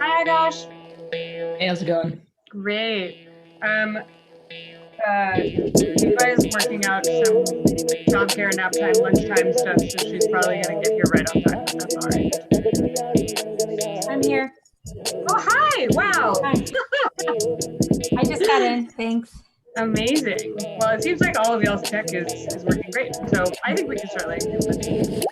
Hi, Josh. Hey, how's it going? Great. Eva's working out some childcare, nap time, lunchtime stuff, so she's probably gonna get here right on time. If that's all right. I'm here. Oh, hi! Wow. Hi. I just got in. Thanks. Amazing. Well, it seems like all of y'all's tech is working great. So I think we can start letting people in.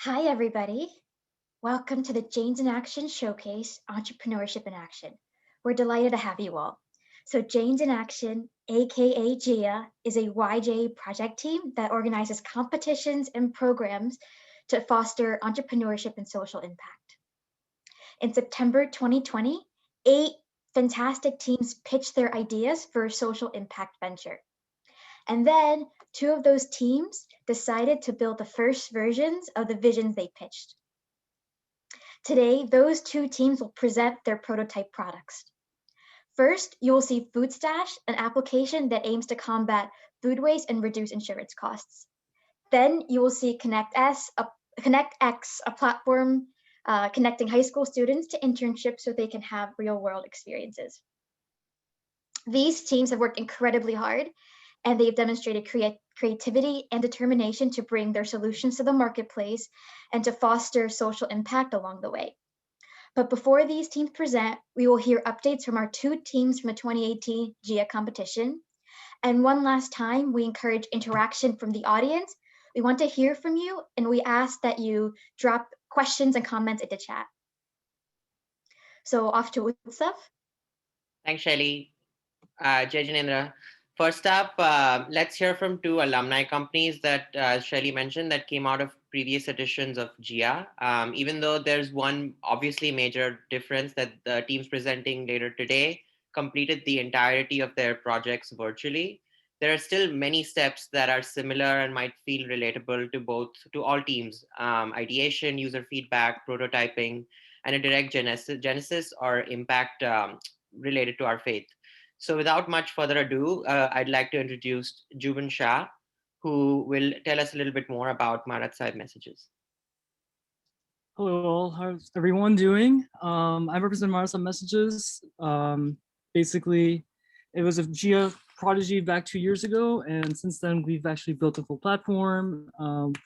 Hi, everybody. Welcome to the Jains in Action Showcase, Entrepreneurship in Action. We're delighted to have you all. So Jains in Action, aka JIA, is a YJ project team that organizes competitions and programs to foster entrepreneurship and social impact. In September 2020, 8 fantastic teams pitched their ideas for a social impact venture. And then 2 of those teams decided to build the first versions of the visions they pitched. Today, those 2 teams will present their prototype products. First, you will see Food Stash, an application that aims to combat food waste and reduce insurance costs. Then you will see ConnectX, a platform connecting high school students to internships so they can have real-world experiences. These teams have worked incredibly hard, and they've demonstrated creativity and determination to bring their solutions to the marketplace and to foster social impact along the way. But before these teams present, we will hear updates from our 2 teams from the 2018 GIA competition. And one last time, we encourage interaction from the audience. We want to hear from you, and we ask that you drop questions and comments into chat. So off to Utsav. Thanks, Shelly. Jai Janendra. First up, let's hear from 2 alumni companies that Shelly mentioned that came out of previous editions of GIA. Even though there's one obviously major difference that the teams presenting later today completed the entirety of their projects virtually, there are still many steps that are similar and might feel relatable to all teams: ideation, user feedback, prototyping, and a direct genesis or impact related to our faith. So without much further ado, I'd like to introduce Juban Shah, who will tell us a little bit more about Marat Sahib Messages. Hello all, how's everyone doing? I represent Marat Sahib Messages. Basically, it was a GIA prodigy back 2 years ago, and since then we've actually built a full platform.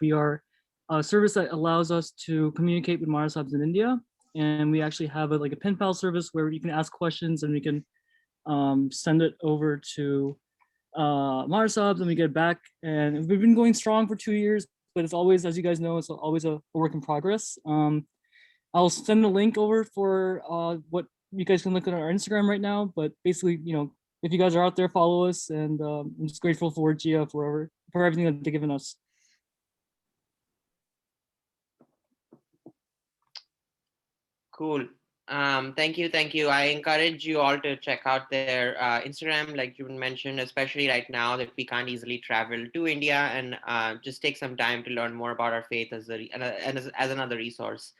We are a service that allows us to communicate with Marat Sahibs in India, and we actually have a pen pal service where you can ask questions and we can send it over to Marat Sahibs and we get back. And we've been going strong for 2 years, but it's always, as you guys know, it's always a work in progress. I'll send a link over for what you guys can look at our Instagram right now, but basically, if you guys are out there, follow us, and I'm just grateful for GIA for everything that they've given us. Cool. Thank you. I encourage you all to check out their Instagram, like you mentioned, especially right now that we can't easily travel to India, and just take some time to learn more about our faith as another resource.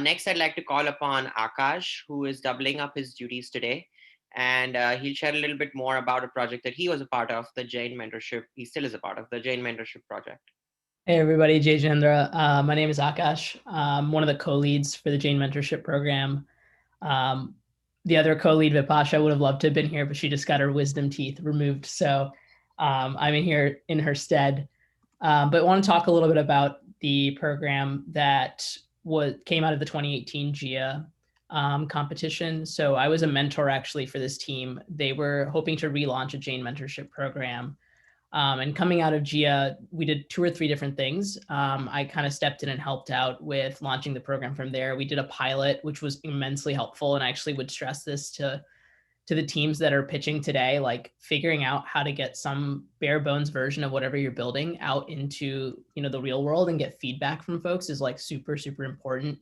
Next, I'd like to call upon Akash, who is doubling up his duties today. And he'll share a little bit more about a project that he was a part of, the Jain Mentorship. He still is a part of the Jain Mentorship project. Hey everybody, Jai Janendra. My name is Akash. I'm one of the co-leads for the Jain Mentorship program. The other co-lead, Vipasha, would have loved to have been here, but she just got her wisdom teeth removed. So I'm in here in her stead. But I want to talk a little bit about the program that came out of the 2018 GIA competition. So I was a mentor actually for this team. They were hoping to relaunch a Jain Mentorship program. And coming out of GIA, we did 2 or 3 different things. I kind of stepped in and helped out with launching the program from there. We did a pilot, which was immensely helpful. And I actually would stress this to the teams that are pitching today, like figuring out how to get some bare bones version of whatever you're building out into, the real world and get feedback from folks is like super, super important.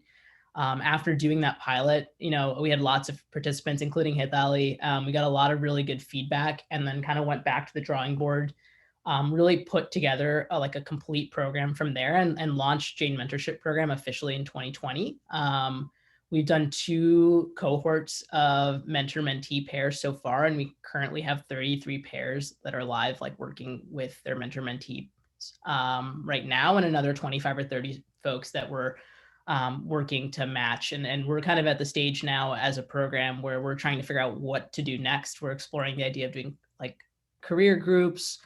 After doing that pilot, we had lots of participants, including Hitali. We got a lot of really good feedback and then kind of went back to the drawing board. Really put together a complete program from there and launched Jain Mentorship program officially in 2020. We've done 2 cohorts of mentor-mentee pairs so far, and we currently have 33 pairs that are live, working with their mentor-mentee right now, and another 25 or 30 folks that we're working to match. And we're kind of at the stage now as a program where we're trying to figure out what to do next. We're exploring the idea of doing career groups,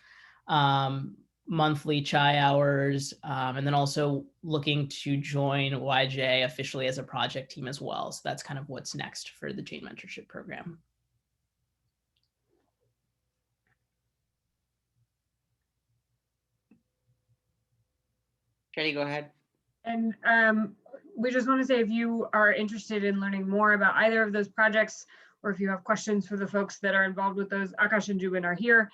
monthly chai hours, and then also looking to join YJ officially as a project team as well. So that's kind of what's next for the Jain Mentorship program. Shelly, go ahead. And we just want to say, if you are interested in learning more about either of those projects, or if you have questions for the folks that are involved with those, Akash and Juban are here.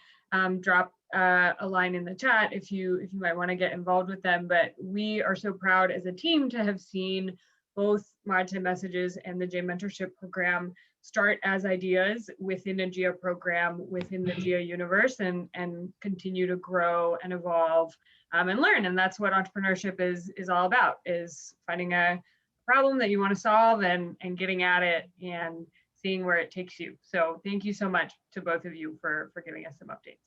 Drop a line in the chat if you might want to get involved with them. But we are so proud as a team to have seen both Maritime Messages and the Jain Mentorship Program start as ideas within a GIA program, within the GIA universe, and continue to grow and evolve and learn. And that's what entrepreneurship is all about, is finding a problem that you want to solve and getting at it and seeing where it takes you. So thank you so much to both of you for giving us some updates.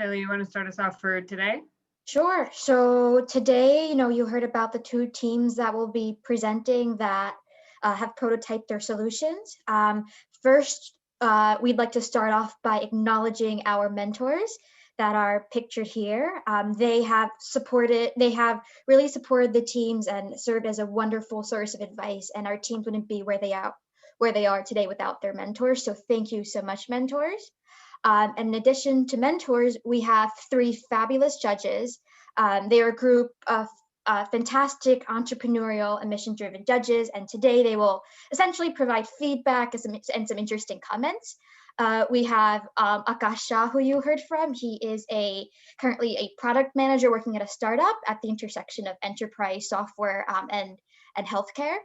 Kelly, you want to start us off for today? Sure. So today, you heard about the two teams that will be presenting that have prototyped their solutions. First, we'd like to start off by acknowledging our mentors that are pictured here. They have really supported the teams and served as a wonderful source of advice, and our teams wouldn't be where they are today without their mentors. So thank you so much, mentors. And in addition to mentors, we have three fabulous judges. They are a group of fantastic entrepreneurial and mission-driven judges, and today they will essentially provide feedback and some interesting comments. We have Akash Shah, who you heard from. He is currently a product manager working at a startup at the intersection of enterprise software and healthcare.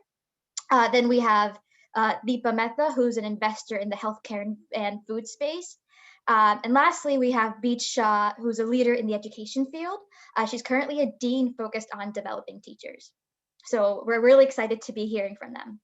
Then we have Deepa Mehta, who's an investor in the healthcare and food space. And lastly, we have Beach Shah, who's a leader in the education field. She's currently a dean focused on developing teachers. So we're really excited to be hearing from them.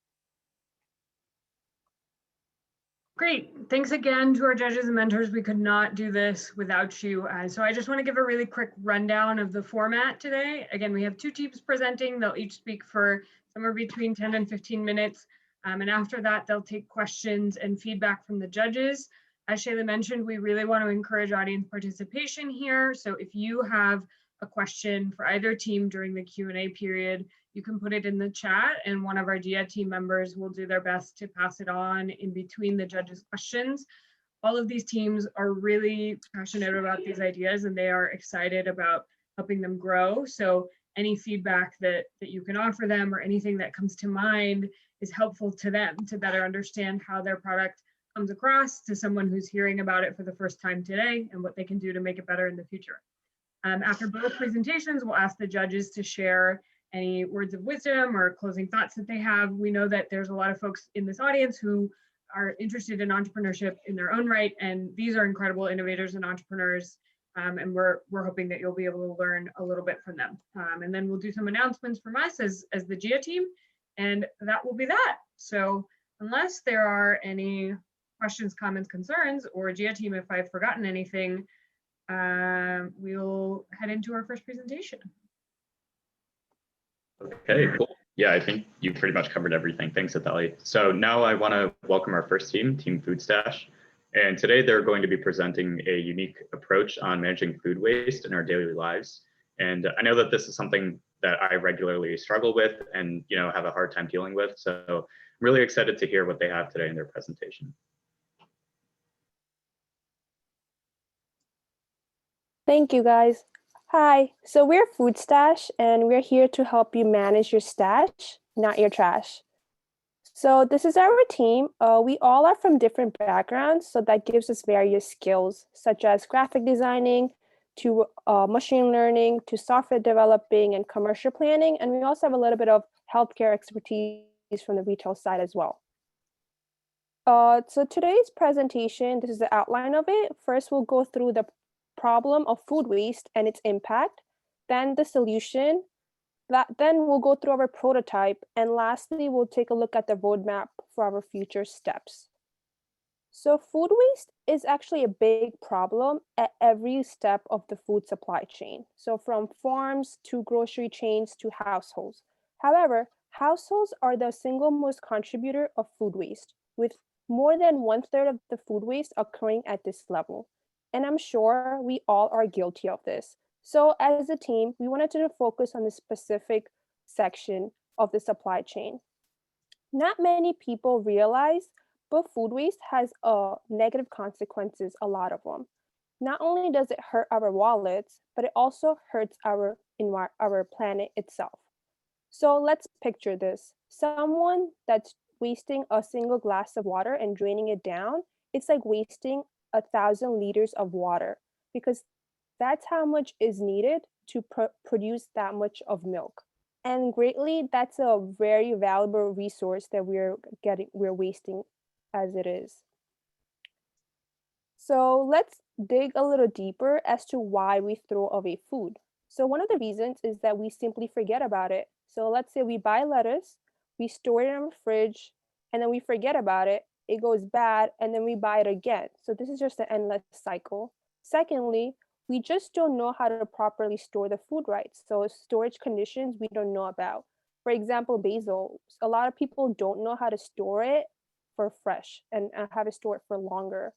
Great. Thanks again to our judges and mentors. We could not do this without you. So I just want to give a really quick rundown of the format today. Again, we have two teams presenting. They'll each speak for somewhere between 10 and 15 minutes. And after that, they'll take questions and feedback from the judges. As Shayla mentioned, we really want to encourage audience participation here. So if you have a question for either team during the Q&A period, you can put it in the chat and one of our GIA team members will do their best to pass it on in between the judges' questions. All of these teams are really passionate about these ideas and they are excited about helping them grow. So any feedback that you can offer them or anything that comes to mind is helpful to them to better understand how their product comes across to someone who's hearing about it for the first time today and what they can do to make it better in the future. After both presentations, we'll ask the judges to share any words of wisdom or closing thoughts that they have. We know that there's a lot of folks in this audience who are interested in entrepreneurship in their own right, and these are incredible innovators and entrepreneurs, and we're hoping that you'll be able to learn a little bit from them. And then we'll do some announcements from us as the GIA team, and that will be that. So unless there are any questions, comments, concerns, or GIA team, if I've forgotten anything, we'll head into our first presentation. Okay, cool. Yeah, I think you pretty much covered everything. Thanks, Atali. So now I want to welcome our first team, Team Food Stash. And today they're going to be presenting a unique approach on managing food waste in our daily lives. And I know that this is something that I regularly struggle with and have a hard time dealing with. So I'm really excited to hear what they have today in their presentation. Thank you, guys. Hi, so we're Food Stash, and we're here to help you manage your stash, not your trash. So this is our team. We all are from different backgrounds, so that gives us various skills, such as graphic designing, to machine learning, to software developing and commercial planning. And we also have a little bit of healthcare expertise from the retail side as well. So today's presentation, this is the outline of it. First, we'll go through the problem of food waste and its impact, then the solution, then we'll go through our prototype, and lastly, we'll take a look at the roadmap for our future steps. So food waste is actually a big problem at every step of the food supply chain. So from farms to grocery chains to households. However, households are the single most contributor of food waste, with more than 1/3 of the food waste occurring at this level. And I'm sure we all are guilty of this. So as a team, we wanted to focus on the specific section of the supply chain. Not many people realize, but food waste has negative consequences, a lot of them. Not only does it hurt our wallets, but it also hurts our planet itself. So let's picture this. Someone that's wasting a single glass of water and draining it down, it's like wasting 1,000 liters of water, because that's how much is needed to produce that much of milk. And greatly, that's a very valuable resource that we're wasting as it is. So let's dig a little deeper as to why we throw away food. So one of the reasons is that we simply forget about it. So let's say we buy lettuce, we store it in our fridge, and then we forget about it, it goes bad, and then we buy it again. So this is just an endless cycle. Secondly, we just don't know how to properly store the food right. So storage conditions we don't know about. For example, basil, a lot of people don't know how to store it for fresh and how to store it for longer.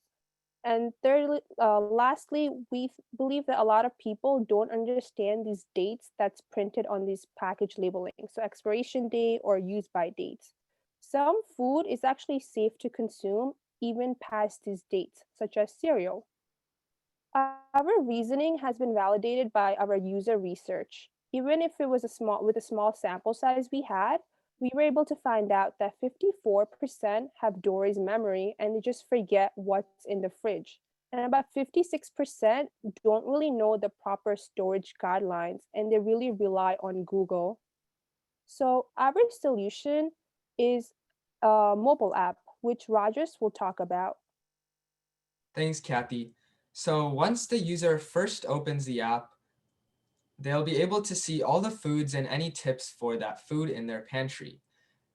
And thirdly, lastly, we believe that a lot of people don't understand these dates that's printed on these package labeling. So expiration date or use by dates. Some food is actually safe to consume even past these dates, such as cereal. Our reasoning has been validated by our user research. Even if it was with a small sample size we had, we were able to find out that 54% have Dory's memory and they just forget what's in the fridge. And about 56% don't really know the proper storage guidelines and they really rely on Google. So our solution is a mobile app, which Rogers will talk about. Thanks, Kathy. So once the user first opens the app, they'll be able to see all the foods and any tips for that food in their pantry.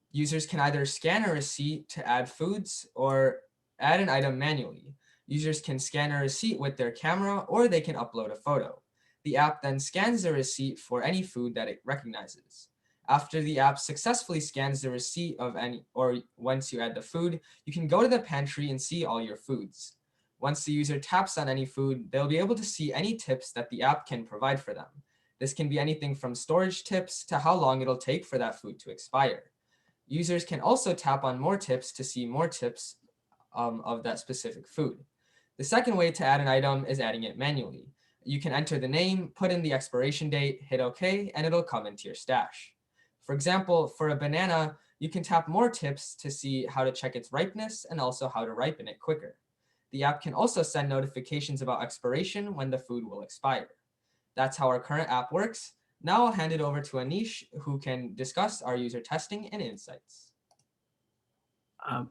Users can either scan a receipt to add foods or add an item manually. Users can scan a receipt with their camera or they can upload a photo. The app then scans the receipt for any food that it recognizes. After the app successfully scans the receipt of any, or once you add the food, you can go to the pantry and see all your foods. Once the user taps on any food, they'll be able to see any tips that the app can provide for them. This can be anything from storage tips to how long it'll take for that food to expire. Users can also tap on more tips to see more tips of that specific food. The second way to add an item is adding it manually. You can enter the name, put in the expiration date, hit OK, and it'll come into your stash. For example, for a banana, you can tap more tips to see how to check its ripeness and also how to ripen it quicker. The app can also send notifications about expiration when the food will expire. That's how our current app works. Now I'll hand it over to Anish, who can discuss our user testing and insights.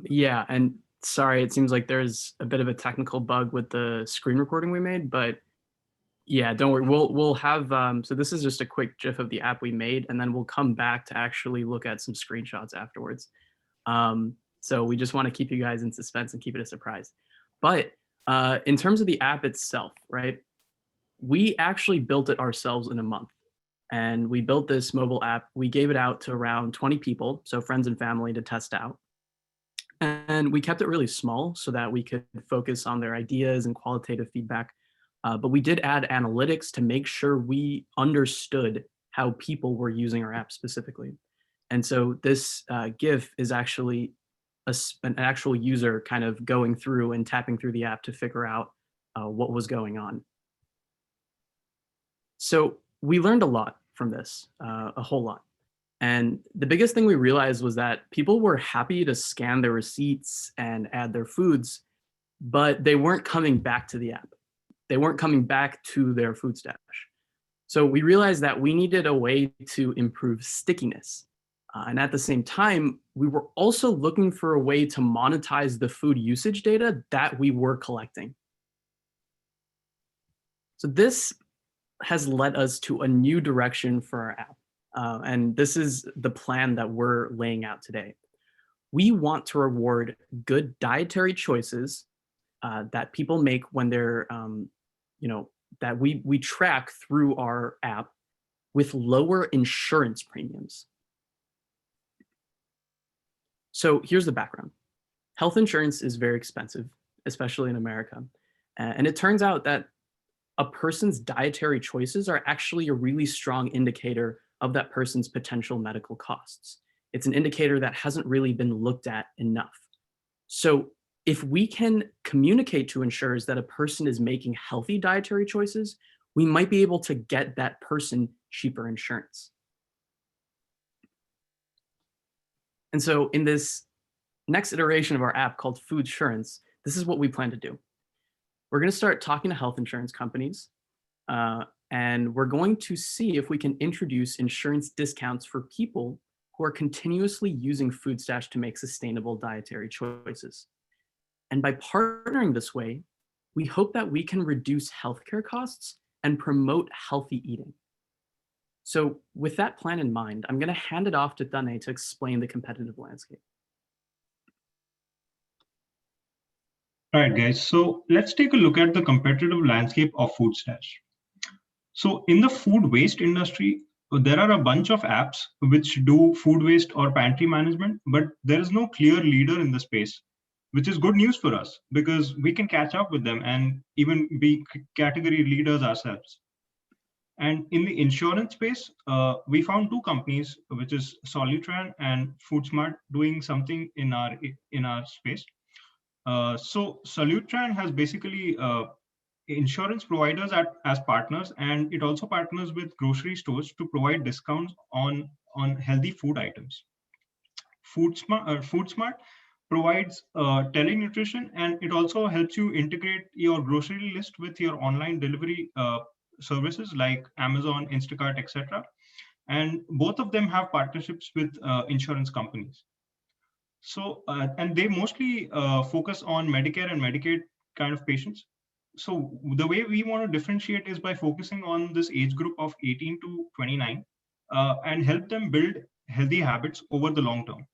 Yeah, and sorry, it seems like there's a bit of a technical bug with the screen recording we made, but yeah, don't worry. We'll have, so this is just a quick GIF of the app we made, and then we'll come back to actually look at some screenshots afterwards. So we just want to keep you guys in suspense and keep it a surprise. But in terms of the app itself, right, we actually built it ourselves in a month. And we built this mobile app. We gave it out to around 20 people, so friends and family, to test out. And we kept it really small so that we could focus on their ideas and qualitative feedback. But we did add analytics to make sure we understood how people were using our app specifically. And so this GIF is actually an actual user kind of going through and tapping through the app to figure out what was going on. So we learned a lot from this, a whole lot. And the biggest thing we realized was that people were happy to scan their receipts and add their foods, but they weren't coming back to the app. They weren't coming back to their food stash. So we realized that we needed a way to improve stickiness. And at the same time, we were also looking for a way to monetize the food usage data that we were collecting. So this has led us to a new direction for our app. And this is the plan that we're laying out today. We want to reward good dietary choices that people make when they're, that we track through our app with lower insurance premiums. So here's the background. Health insurance is very expensive, especially in America. And it turns out that a person's dietary choices are actually a really strong indicator of that person's potential medical costs. It's an indicator that hasn't really been looked at enough. So if we can communicate to insurers that a person is making healthy dietary choices, we might be able to get that person cheaper insurance. And so in this next iteration of our app called Foodsurance, this is what we plan to do. We're going to start talking to health insurance companies, and we're going to see if we can introduce insurance discounts for people who are continuously using FoodStash to make sustainable dietary choices. And by partnering this way, we hope that we can reduce healthcare costs and promote healthy eating. So with that plan in mind, I'm going to hand it off to Dane to explain the competitive landscape. All right, guys. So let's take a look at the competitive landscape of FoodStash. So in the food waste industry, there are a bunch of apps which do food waste or pantry management, but there is no clear leader in the space, which is good news for us because we can catch up with them and even be category leaders ourselves. And in the insurance space, we found two companies, which is Solutran and FoodSmart, doing something in our space. So Solutran has basically insurance providers as partners, and it also partners with grocery stores to provide discounts on healthy food items. FoodSmart provides telenutrition, and it also helps you integrate your grocery list with your online delivery services like Amazon, Instacart, etc. And both of them have partnerships with insurance companies. So, and they mostly focus on Medicare and Medicaid kind of patients. So the way we want to differentiate is by focusing on this age group of 18 to 29 and help them build healthy habits over the long term.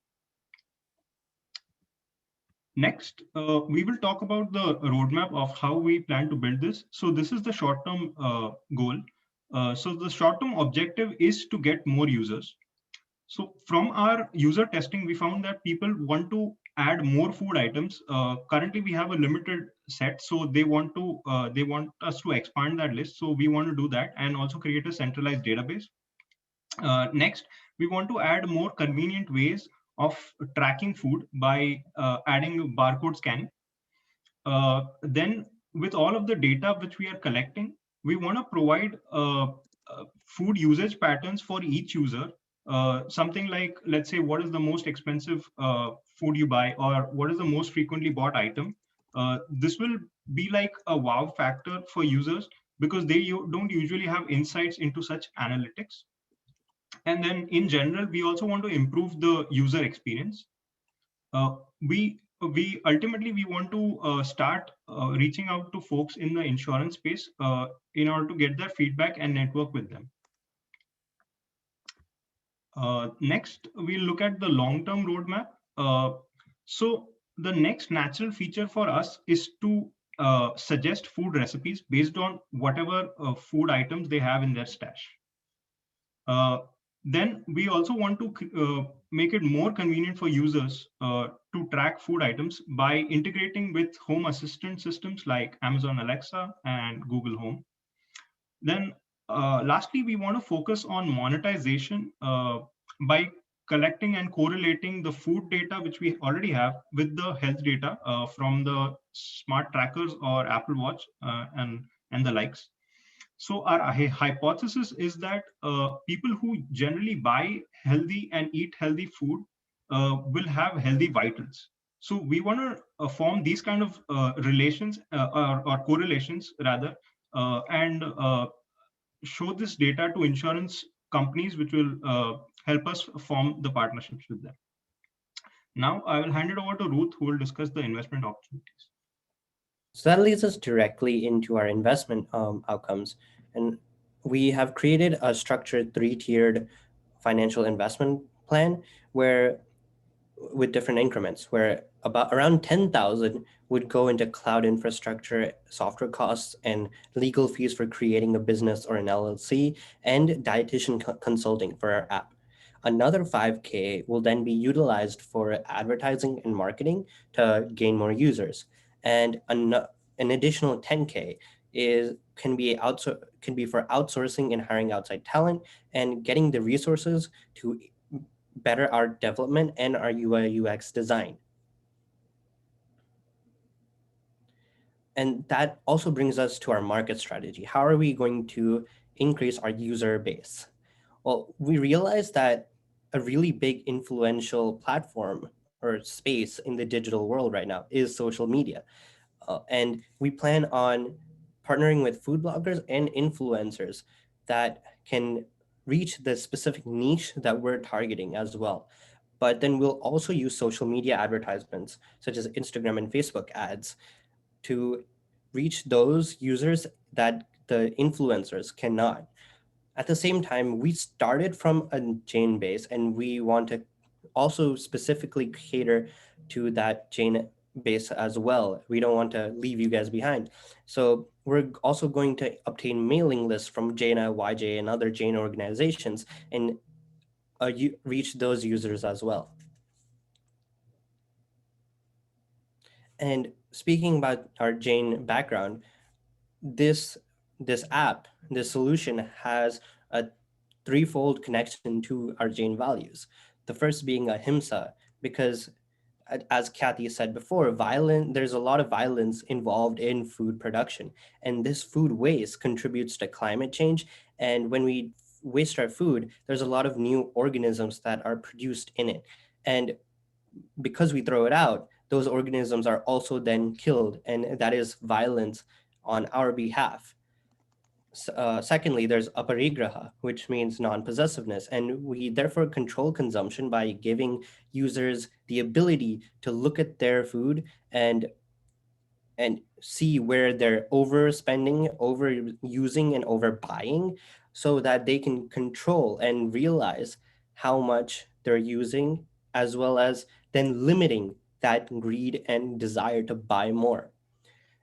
Next, we will talk about the roadmap of how we plan to build this. So this is the short-term goal. So the short-term objective is to get more users. So from our user testing, we found that people want to add more food items. Currently, we have a limited set, so they want us to expand that list. So we want to do that and also create a centralized database. Next, we want to add more convenient ways of tracking food by adding barcode scanning. Then, with all of the data which we are collecting, we want to provide food usage patterns for each user. Something like, let's say, what is the most expensive food you buy, or what is the most frequently bought item. This will be like a wow factor for users because they don't usually have insights into such analytics. And then in general, we also want to improve the user experience. We ultimately want to start reaching out to folks in the insurance space in order to get their feedback and network with them. Next, we'll look at the long-term roadmap. So the next natural feature for us is to suggest food recipes based on whatever food items they have in their stash. Then we also want to make it more convenient for users to track food items by integrating with home assistant systems like Amazon Alexa and Google Home. Then lastly, we want to focus on monetization by collecting and correlating the food data, which we already have, with the health data from the smart trackers or Apple Watch and the likes. So our hypothesis is that people who generally buy healthy and eat healthy food will have healthy vitals. So we want to form these kind of relations or correlations rather, and show this data to insurance companies, which will help us form the partnerships with them. Now I will hand it over to Ruth, who will discuss the investment opportunities. So that leads us directly into our investment outcomes. And we have created a structured 3-tiered financial investment plan where with different increments, where around 10,000 would go into cloud infrastructure, software costs, and legal fees for creating a business or an LLC, and dietitian consulting for our app. Another 5K will then be utilized for advertising and marketing to gain more users. And an additional 10K can be for outsourcing and hiring outside talent and getting the resources to better our development and our UI UX design. And that also brings us to our market strategy. How are we going to increase our user base? Well, we realized that a really big influential platform or space in the digital world right now is social media. And we plan on partnering with food bloggers and influencers that can reach the specific niche that we're targeting as well. But then we'll also use social media advertisements, such as Instagram and Facebook ads, to reach those users that the influencers cannot. At the same time, we started from a Jain base and we want to also specifically cater to that Jain base as well. We don't want to leave you guys behind. So we're also going to obtain mailing lists from Jaina, YJ, and other Jain organizations and reach those users as well. And speaking about our Jain background, this app, this solution has a threefold connection to our Jain values. The first being ahimsa, because as Kathy said before, there's a lot of violence involved in food production, and this food waste contributes to climate change. And when we waste our food, there's a lot of new organisms that are produced in it. And because we throw it out, those organisms are also then killed, and that is violence on our behalf. Secondly, there's aparigraha, which means non-possessiveness, and we therefore control consumption by giving users the ability to look at their food and see where they're overspending, overusing, and overbuying, so that they can control and realize how much they're using, as well as then limiting that greed and desire to buy more.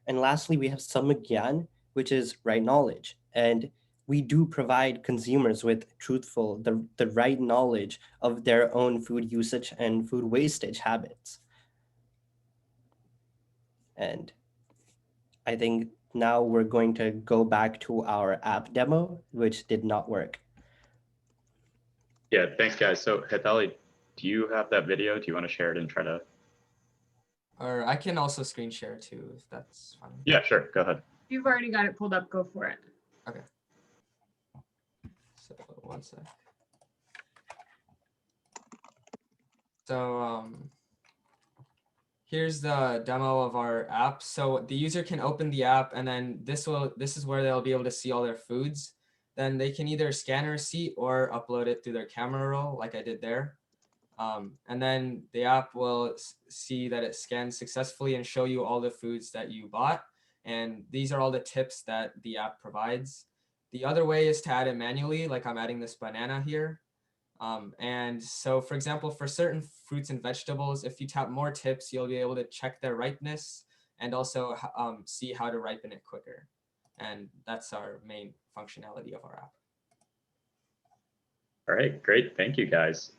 And lastly, we have samagyan, which is right knowledge. And we do provide consumers with the right knowledge of their own food usage and food wastage habits. And I think now we're going to go back to our app demo, which did not work. Yeah, thanks guys. So Hithali, do you have that video? Do you want to share it and try to? Or I can also screen share too, if that's fine. Yeah, sure, go ahead. If you've already got it pulled up, go for it. Okay. So one sec. So here's the demo of our app. So the user can open the app, and then this is where they'll be able to see all their foods. Then they can either scan a receipt or upload it through their camera roll, like I did there. And then the app will see that it scans successfully and show you all the foods that you bought. And these are all the tips that the app provides. The other way is to add it manually, like I'm adding this banana here. And so, for example, for certain fruits and vegetables, if you tap more tips, you'll be able to check their ripeness and also see how to ripen it quicker. And that's our main functionality of our app. All right, great. Thank you, guys.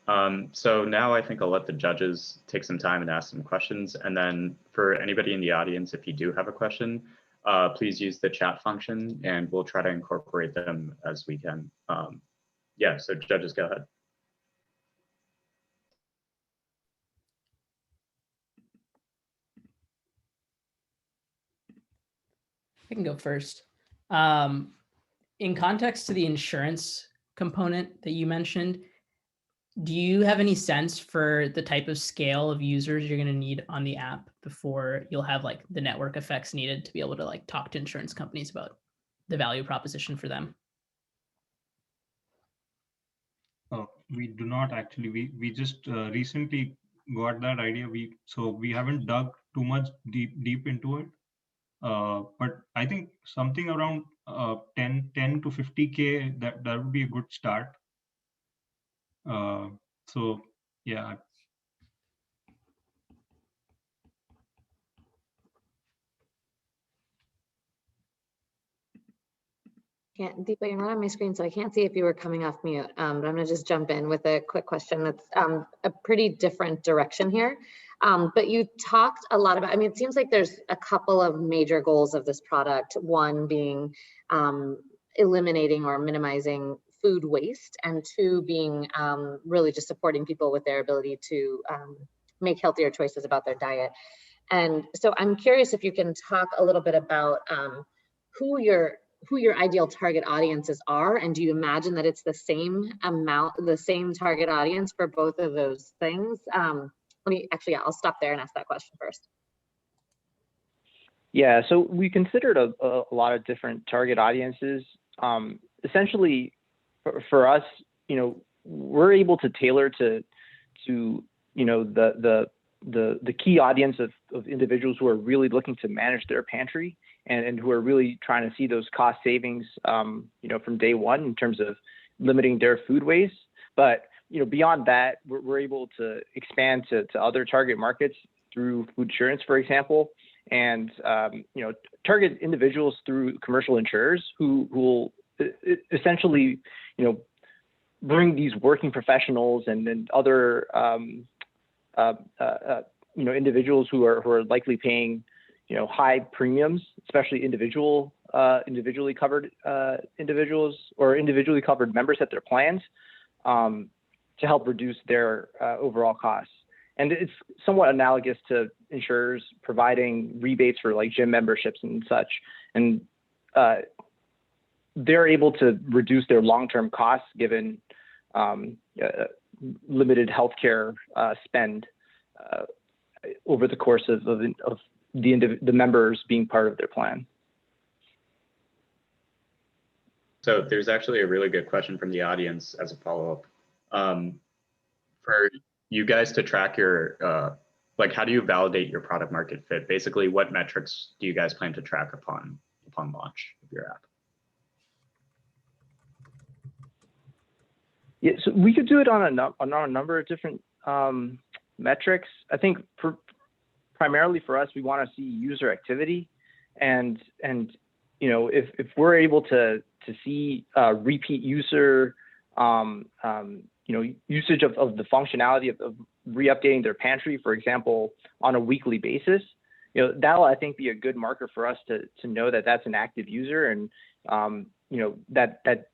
So now I think I'll let the judges take some time and ask some questions. And then for anybody in the audience, if you do have a question, please use the chat function and we'll try to incorporate them as we can. Yeah, so judges, go ahead. I can go first. In context to the insurance component that you mentioned, do you have any sense for the type of scale of users you're going to need on the app before you'll have like the network effects needed to be able to like talk to insurance companies about the value proposition for them? We do not actually. We just recently got that idea. So we haven't dug too much deep into it. But I think something around 10 to 50K, that would be a good start. So yeah. Deepa, you're not on my screen, so I can't see if you were coming off mute, but I'm gonna just jump in with a quick question that's a pretty different direction here. But you talked a lot about, I mean, it seems like there's a couple of major goals of this product, one being eliminating or minimizing food waste, and two being really just supporting people with their ability to make healthier choices about their diet. And so I'm curious if you can talk a little bit about who you're who your ideal target audiences are, and do you imagine that it's the same amount, the same target audience for both of those things? I'll stop there and ask that question first. Yeah, so we considered a lot of different target audiences. Essentially, for us, we're able to tailor to the key audience of individuals who are really looking to manage their pantry and who are really trying to see those cost savings, from day one in terms of limiting their food waste. But beyond that, we're able to expand to other target markets through food insurance, for example, and target individuals through commercial insurers who will essentially bring these working professionals and other individuals who are likely paying high premiums, especially individually covered individuals or individually covered members at their plans, to help reduce their overall costs. And it's somewhat analogous to insurers providing rebates for like gym memberships and such. And they're able to reduce their long-term costs given limited healthcare spend over the course of the members being part of their plan. So there's actually a really good question from the audience as a follow-up. For you guys to track your, how do you validate your product market fit? Basically, what metrics do you guys plan to track upon launch of your app? Yeah, so we could do it on a number of different metrics. I think primarily for us, we want to see user activity, and if we're able to see repeat user usage of the functionality of re-updating their pantry, for example, on a weekly basis, that'll, I think, be a good marker for us to know that that's an active user, and that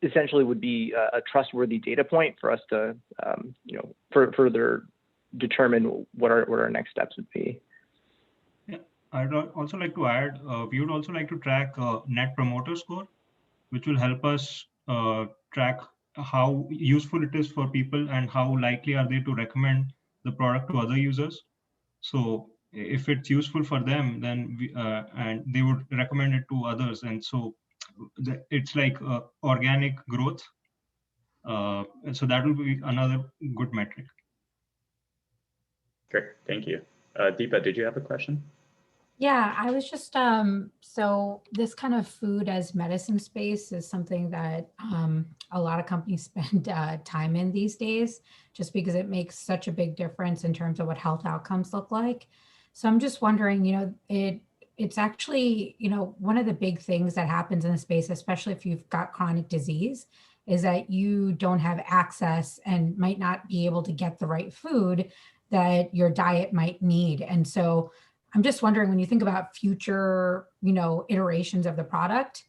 essentially would be a trustworthy data point for us to further determine what our next steps would be. Yeah, I'd also like to add, we would also like to track Net Promoter Score, which will help us track how useful it is for people and how likely are they to recommend the product to other users. So if it's useful for them, then and they would recommend it to others, and so it's like organic growth. And so that will be another good metric. Great, thank you. Deepa, did you have a question? Yeah, I was just, so this kind of food as medicine space is something that a lot of companies spend time in these days, just because it makes such a big difference in terms of what health outcomes look like. So I'm just wondering, it's actually, one of the big things that happens in the space, especially if you've got chronic disease, is that you don't have access and might not be able to get the right food that your diet might need. And so I'm just wondering, when you think about future, iterations of the product,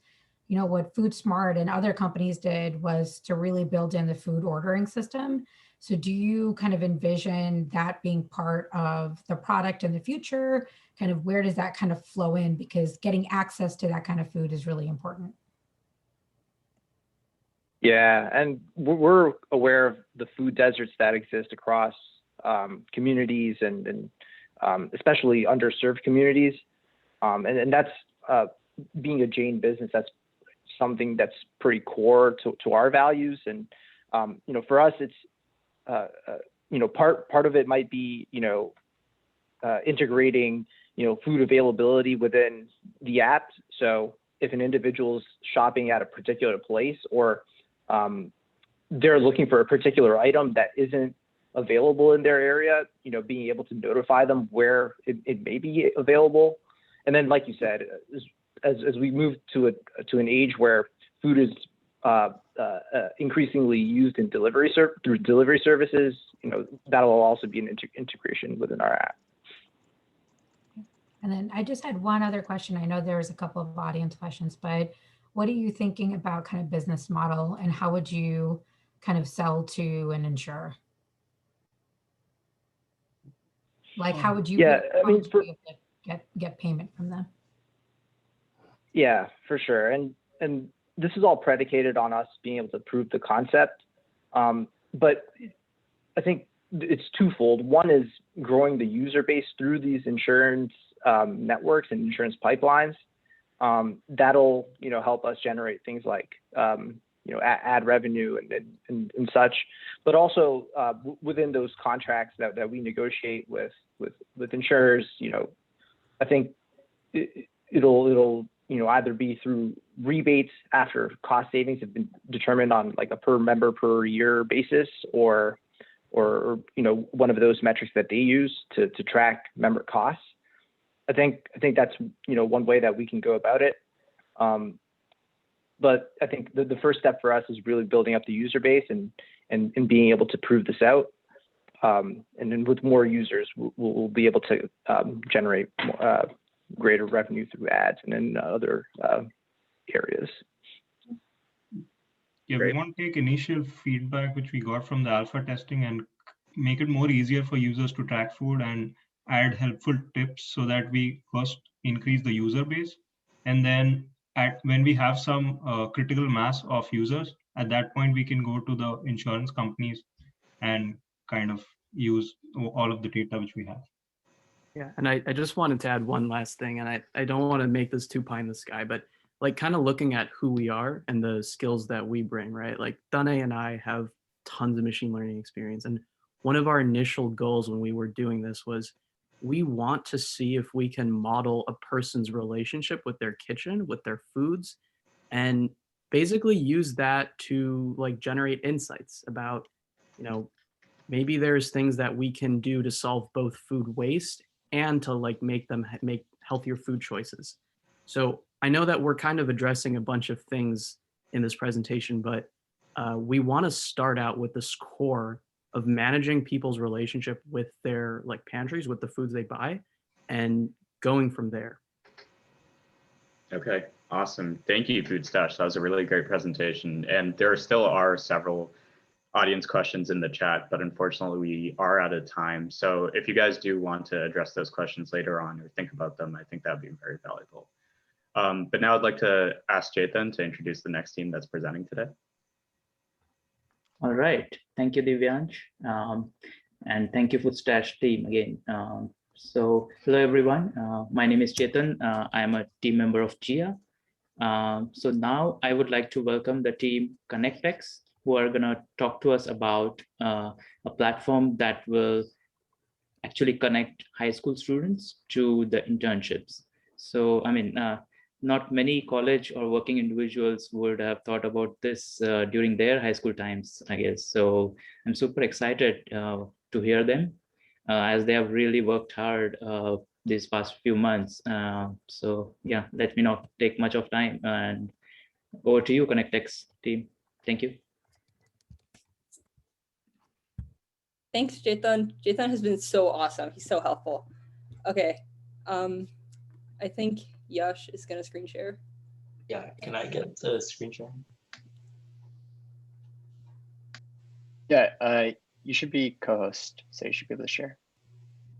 what Food Smart and other companies did was to really build in the food ordering system. So do you kind of envision that being part of the product in the future? Kind of where does that kind of flow in? Because getting access to that kind of food is really important. Yeah, and we're aware of the food deserts that exist across communities and especially underserved communities. And that's being a Jain business, that's something that's pretty core to our values. And, for us, it's, part of it might be, integrating, food availability within the app. So if an individual's shopping at a particular place, or they're looking for a particular item that isn't available in their area, being able to notify them where it may be available. And then, like you said, as we move to an age where food is increasingly used in through delivery services, that'll also be an integration within our app. And then I just had one other question. I know there's a couple of audience questions, but what are you thinking about kind of business model, and how would you kind of sell to an insurer? Like, how would you get payment from them? Yeah, for sure. And this is all predicated on us being able to prove the concept. But I think it's twofold. One is growing the user base through these insurance networks and insurance pipelines. That'll, help us generate things like, ad revenue and such. But also within those contracts that we negotiate with insurers, I think it'll either be through rebates after cost savings have been determined on like a per member per year basis, or one of those metrics that they use to track member costs. I think that's one way that we can go about it. But I think the first step for us is really building up the user base and being able to prove this out. And then with more users, we'll be able to generate greater revenue through ads and in other areas. Yeah, Great. we want to take initial feedback which we got from the alpha testing and make it more easier for users to track food and add helpful tips so that we first increase the user base. And then when we have some critical mass of users, at that point, we can go to the insurance companies and kind of use all of the data which we have. Yeah, and I just wanted to add one last thing, and I don't want to make this too pie in the sky, but like kind of looking at who we are and the skills that we bring, right? Like Dane and I have tons of machine learning experience. And one of our initial goals when we were doing this was we want to see if we can model a person's relationship with their kitchen, with their foods, and basically use that to like generate insights about, maybe there's things that we can do to solve both food waste and to like make healthier food choices. So I know that we're kind of addressing a bunch of things in this presentation, but we want to start out with this core of managing people's relationship with their like pantries, with the foods they buy, and going from there. Okay, awesome. Thank you, Food Stash. That was a really great presentation. And there still are several audience questions in the chat, but unfortunately we are out of time. So if you guys do want to address those questions later on or think about them, I think that'd be very valuable. But now I'd like to ask Chetan to introduce the next team that's presenting today. All right, thank you, Divyansh. And thank you, Foodstash team again. So hello, everyone. My name is Chetan. I am a team member of GIA. So now I would like to welcome the team ConnectX, who are gonna talk to us about a platform that will actually connect high school students to the internships. So, I mean, not many college or working individuals would have thought about this during their high school times, I guess. So I'm super excited to hear them as they have really worked hard these past few months. So yeah, let me not take much of time, and over to you, ConnectX team. Thank you. Thanks, Chetan. Chetan has been so awesome. He's so helpful. Okay. I think Yash is going to screen share. Yeah, can I get the screen share? Yeah, you should be co-host, so you should be able to share.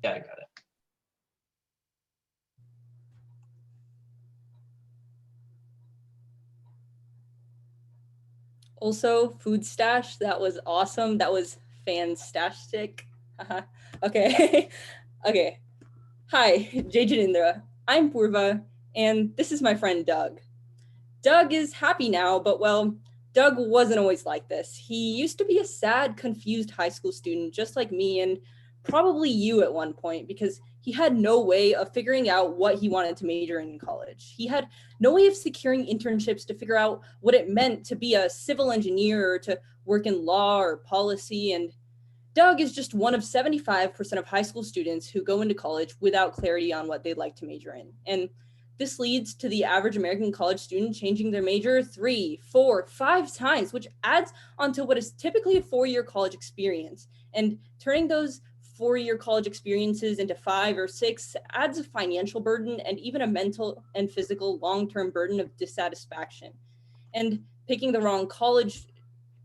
Yeah, I got it. Also, Food Stash, that was awesome. That was fantastic. Okay. Okay. Hi, Jay Janindra. I'm Purva, and this is my friend Doug. Doug is happy now, but well, Doug wasn't always like this. He used to be a sad, confused high school student, just like me and probably you at one point, because he had no way of figuring out what he wanted to major in college. He had no way of securing internships to figure out what it meant to be a civil engineer or to work in law or policy. And Doug is just one of 75% of high school students who go into college without clarity on what they'd like to major in. And this leads to the average American college student changing their major 3, 4, 5 times, which adds onto what is typically a 4-year college experience. And turning those 4-year college experiences into 5 or 6 adds a financial burden and even a mental and physical long-term burden of dissatisfaction. And picking the wrong college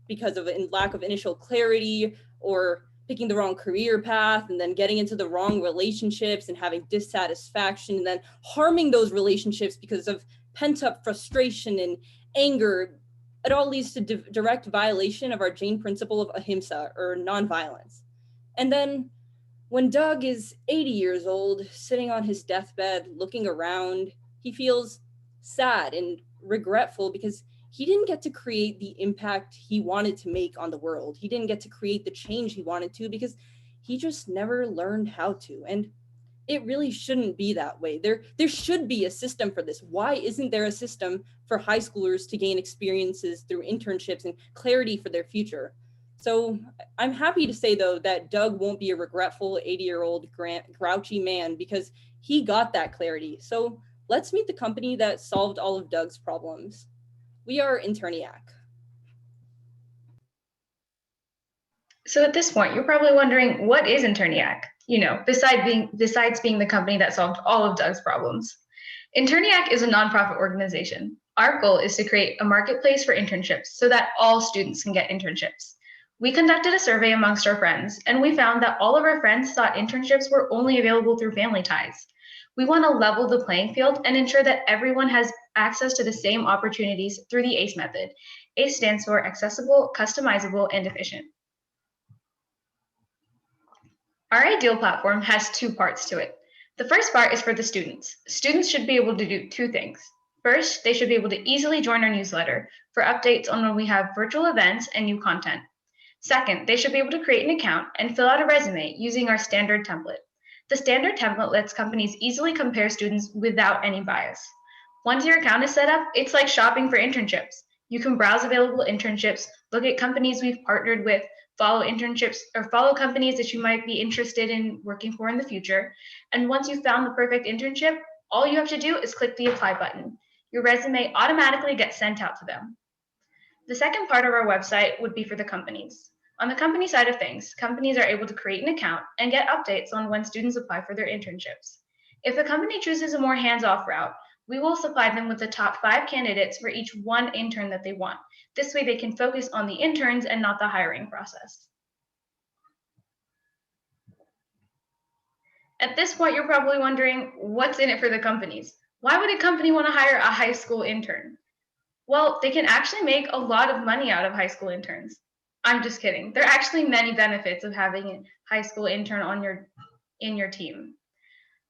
because of a lack of initial clarity or picking the wrong career path and then getting into the wrong relationships and having dissatisfaction and then harming those relationships because of pent-up frustration and anger. It all leads to direct violation of our Jain principle of ahimsa, or nonviolence. And then when Doug is 80 years old, sitting on his deathbed, looking around, he feels sad and regretful because he didn't get to create the impact he wanted to make on the world. He didn't get to create the change he wanted to because he just never learned how to. And it really shouldn't be that way. There should be a system for this. Why isn't there a system for high schoolers to gain experiences through internships and clarity for their future? So I'm happy to say, though, that Doug won't be a regretful 80-year-old grouchy man because he got that clarity. So let's meet the company that solved all of Doug's problems. We are Interniac. So at this point, you're probably wondering, what is Interniac? You know, besides being the company that solved all of Doug's problems. Interniac is a nonprofit organization. Our goal is to create a marketplace for internships so that all students can get internships. We conducted a survey amongst our friends, and we found that all of our friends thought internships were only available through family ties. We want to level the playing field and ensure that everyone has access to the same opportunities through the ACE method. ACE stands for accessible, customizable, and efficient. Our ideal platform has two parts to it. The first part is for the students. Students should be able to do two things. First, they should be able to easily join our newsletter for updates on when we have virtual events and new content. Second, they should be able to create an account and fill out a resume using our standard template. The standard template lets companies easily compare students without any bias. Once your account is set up, it's like shopping for internships. You can browse available internships, look at companies we've partnered with, follow internships or follow companies that you might be interested in working for in the future. And once you've found the perfect internship, all you have to do is click the apply button. Your resume automatically gets sent out to them. The second part of our website would be for the companies. On the company side of things, companies are able to create an account and get updates on when students apply for their internships. If the company chooses a more hands-off route, we will supply them with the top 5 candidates for each one intern that they want. This way they can focus on the interns and not the hiring process. At this point, you're probably wondering, what's in it for the companies? Why would a company want to hire a high school intern? Well, they can actually make a lot of money out of high school interns. I'm just kidding. There are actually many benefits of having a high school intern in your team.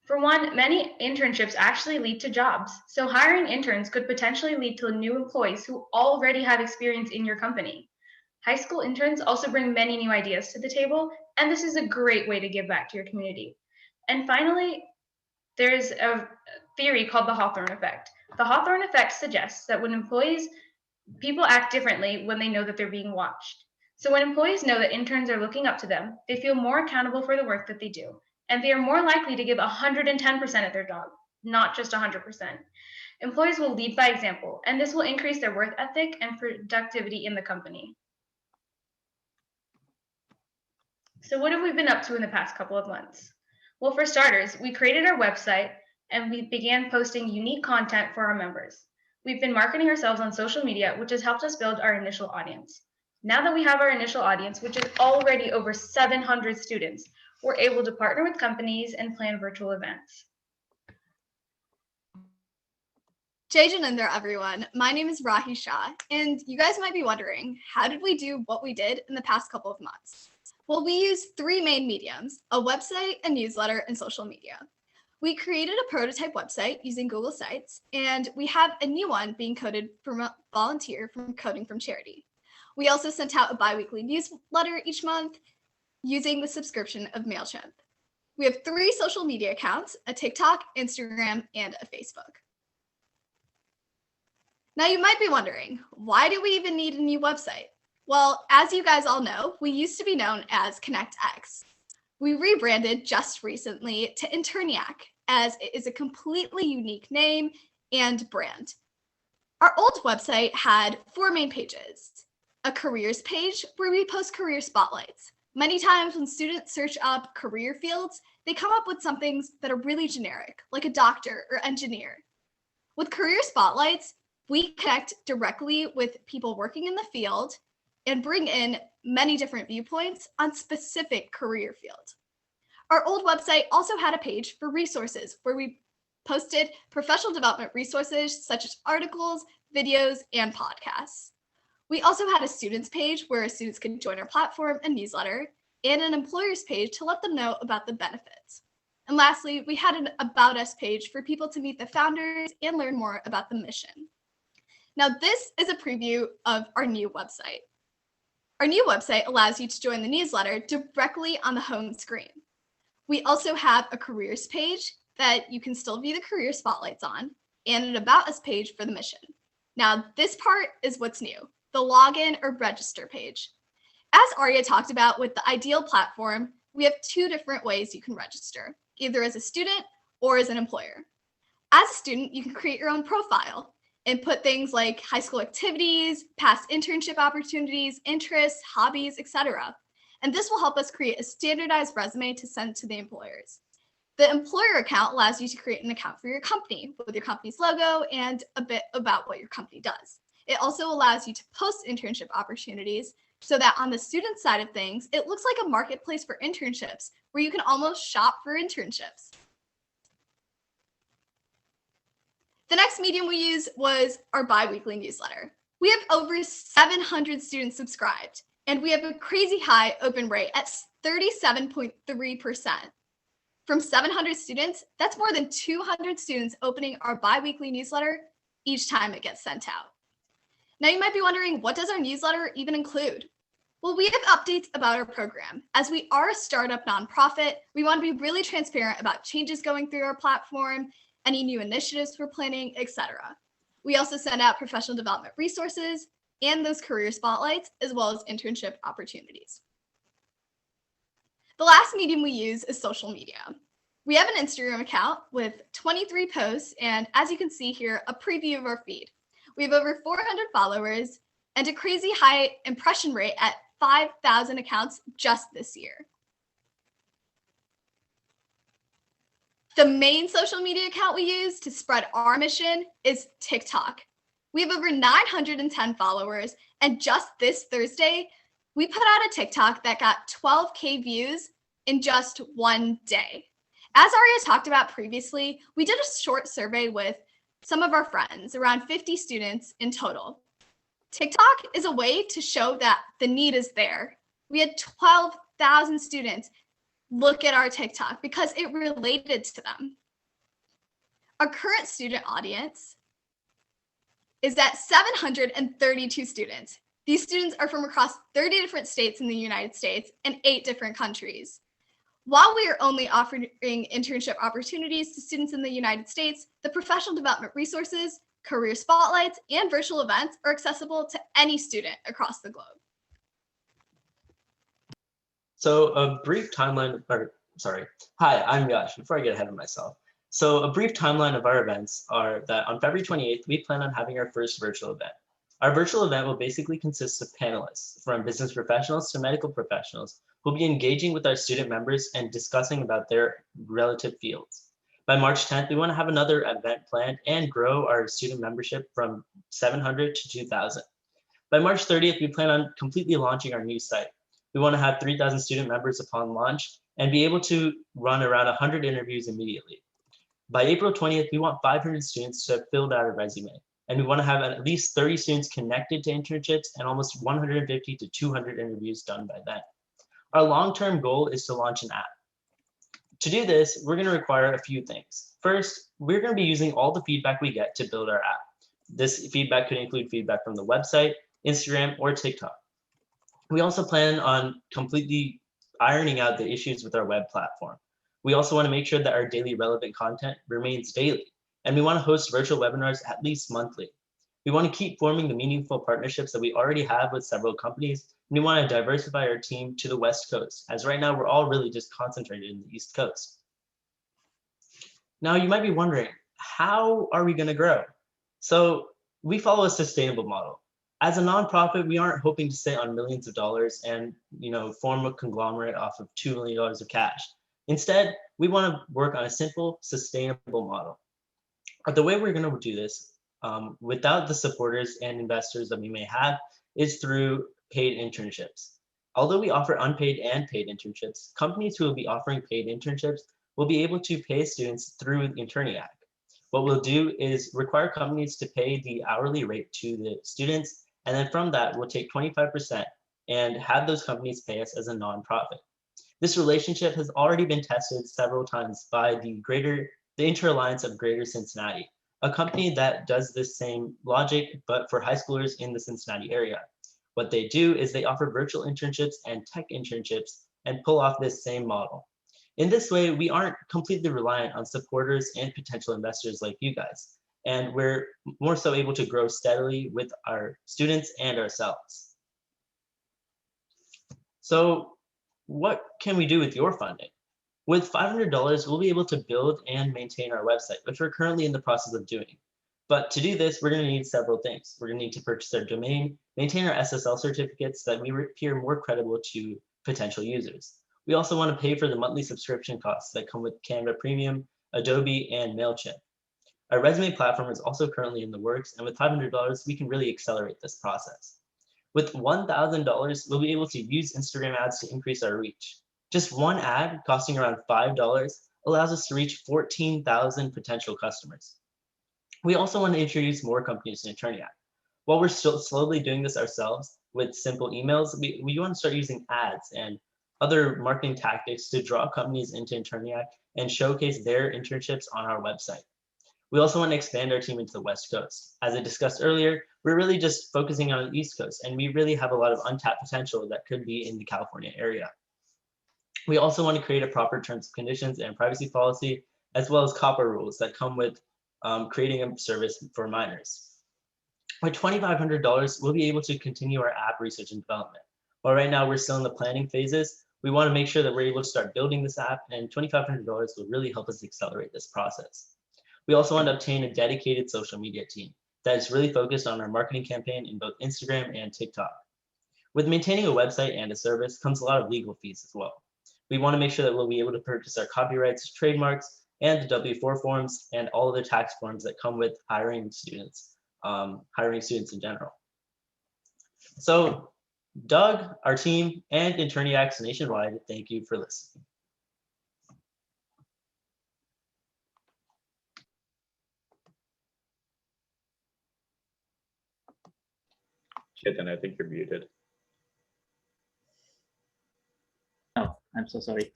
For one, many internships actually lead to jobs. So hiring interns could potentially lead to new employees who already have experience in your company. High school interns also bring many new ideas to the table, and this is a great way to give back to your community. And finally, there's a theory called the Hawthorne Effect. The Hawthorne Effect suggests that when people act differently when they know that they're being watched. So when employees know that interns are looking up to them, they feel more accountable for the work that they do, and they are more likely to give 110% at their job, not just 100%. Employees will lead by example, and this will increase their work ethic and productivity in the company. So what have we been up to in the past couple of months? Well, for starters, we created our website and we began posting unique content for our members. We've been marketing ourselves on social media, which has helped us build our initial audience. Now that we have our initial audience, which is already over 700 students, we're able to partner with companies and plan virtual events. Jai Janindra, everyone. My name is Rahi Shah, and you guys might be wondering, how did we do what we did in the past couple of months? Well, we used 3 main mediums: a website, a newsletter, and social media. We created a prototype website using Google Sites, and we have a new one being coded from a volunteer from Coding from Charity. We also sent out a bi-weekly newsletter each month using the subscription of MailChimp. We have 3 social media accounts: a TikTok, Instagram, and a Facebook. Now you might be wondering, why do we even need a new website? Well, as you guys all know, we used to be known as ConnectX. We rebranded just recently to Interniac, as it is a completely unique name and brand. Our old website had 4 main pages: a careers page where we post career spotlights. Many times when students search up career fields, they come up with some things that are really generic, like a doctor or engineer. With career spotlights, we connect directly with people working in the field and bring in many different viewpoints on specific career fields. Our old website also had a page for resources where we posted professional development resources such as articles, videos, and podcasts. We also had a students page where students could join our platform and newsletter, and an employers page to let them know about the benefits. And lastly, we had an About Us page for people to meet the founders and learn more about the mission. Now, this is a preview of our new website. Our new website allows you to join the newsletter directly on the home screen. We also have a careers page that you can still view the career spotlights on, and an About Us page for the mission. Now, this part is what's new, the login or register page. As Arya talked about with the Ideal platform, we have two different ways you can register, either as a student or as an employer. As a student, you can create your own profile and put things like high school activities, past internship opportunities, interests, hobbies, etc. And this will help us create a standardized resume to send to the employers. The employer account allows you to create an account for your company with your company's logo and a bit about what your company does. It also allows you to post internship opportunities so that on the student side of things, it looks like a marketplace for internships where you can almost shop for internships. The next medium we used was our bi-weekly newsletter. We have over 700 students subscribed, and we have a crazy high open rate at 37.3%. From 700 students, that's more than 200 students opening our bi-weekly newsletter each time it gets sent out. Now you might be wondering, what does our newsletter even include? Well, we have updates about our program. As we are a startup nonprofit, we want to be really transparent about changes going through our platform, any new initiatives we're planning, etc. We also send out professional development resources and those career spotlights, as well as internship opportunities. The last medium we use is social media. We have an Instagram account with 23 posts, and as you can see here, a preview of our feed. We have over 400 followers and a crazy high impression rate at 5,000 accounts just this year. The main social media account we use to spread our mission is TikTok. We have over 910 followers, and just this Thursday, we put out a TikTok that got 12K views in just one day. As Arya talked about previously, we did a short survey with some of our friends, around 50 students in total. TikTok is a way to show that the need is there. We had 12,000 students look at our TikTok because it related to them. Our current student audience is at 732 students. These students are from across 30 different states in the United States and 8 different countries. While we are only offering internship opportunities to students in the United States, the professional development resources, career spotlights, and virtual events are accessible to any student across the globe. So a brief timeline, hi, I'm Yash, before I get ahead of myself. So a brief timeline of our events are that on February 28th, we plan on having our first virtual event. Our virtual event will basically consist of panelists from business professionals to medical professionals who will be engaging with our student members and discussing about their relative fields. By March 10th, we want to have another event planned and grow our student membership from 700 to 2,000. By March 30th, we plan on completely launching our new site. We want to have 3,000 student members upon launch and be able to run around 100 interviews immediately. By April 20th, we want 500 students to have filled out a resume. And we want to have at least 30 students connected to internships and almost 150 to 200 interviews done by then. Our long-term goal is to launch an app. To do this, we're going to require a few things. First, we're going to be using all the feedback we get to build our app. This feedback could include feedback from the website, Instagram, or TikTok. We also plan on completely ironing out the issues with our web platform. We also want to make sure that our daily relevant content remains daily, and we want to host virtual webinars at least monthly. We want to keep forming the meaningful partnerships that we already have with several companies, and we want to diversify our team to the West Coast, as right now we're all really just concentrated in the East Coast. Now you might be wondering, how are we going to grow? So we follow a sustainable model. As a nonprofit, we aren't hoping to sit on millions of dollars and form a conglomerate off of $2 million of cash. Instead, we want to work on a simple, sustainable model. But the way we're going to do this, without the supporters and investors that we may have, is through paid internships. Although we offer unpaid and paid internships, companies who will be offering paid internships will be able to pay students through Interniac. What we'll do is require companies to pay the hourly rate to the students, and then from that, we'll take 25% and have those companies pay us as a nonprofit. This relationship has already been tested several times by the Inter-Alliance of Greater Cincinnati, a company that does this same logic, but for high schoolers in the Cincinnati area. What they do is they offer virtual internships and tech internships and pull off this same model. In this way, we aren't completely reliant on supporters and potential investors like you guys, and we're more so able to grow steadily with our students and ourselves. So what can we do with your funding? With $500, we'll be able to build and maintain our website, which we're currently in the process of doing. But to do this, we're going to need several things. We're going to need to purchase our domain, maintain our SSL certificates so that we appear more credible to potential users. We also want to pay for the monthly subscription costs that come with Canva Premium, Adobe, and MailChimp. Our resume platform is also currently in the works, and with $500, we can really accelerate this process. With $1,000, we'll be able to use Instagram ads to increase our reach. Just one ad costing around $5 allows us to reach 14,000 potential customers. We also want to introduce more companies to Interniac. While we're still slowly doing this ourselves with simple emails, we want to start using ads and other marketing tactics to draw companies into Interniac and showcase their internships on our website. We also want to expand our team into the West Coast. As I discussed earlier, we're really just focusing on the East Coast, and we really have a lot of untapped potential that could be in the California area. We also want to create a proper terms and conditions and privacy policy, as well as COPPA rules that come with creating a service for minors. With $2,500, we'll be able to continue our app research and development. While right now we're still in the planning phases, we want to make sure that we're able to start building this app, and $2,500 will really help us accelerate this process. We also want to obtain a dedicated social media team that is really focused on our marketing campaign in both Instagram and TikTok. With maintaining a website and a service comes a lot of legal fees as well. We want to make sure that we'll be able to purchase our copyrights, trademarks, and the W-4 forms and all of the tax forms that come with hiring students in general. So Doug, our team, and Interniacs nationwide, thank you for listening. Chetan, I think you're muted. Oh, I'm so sorry.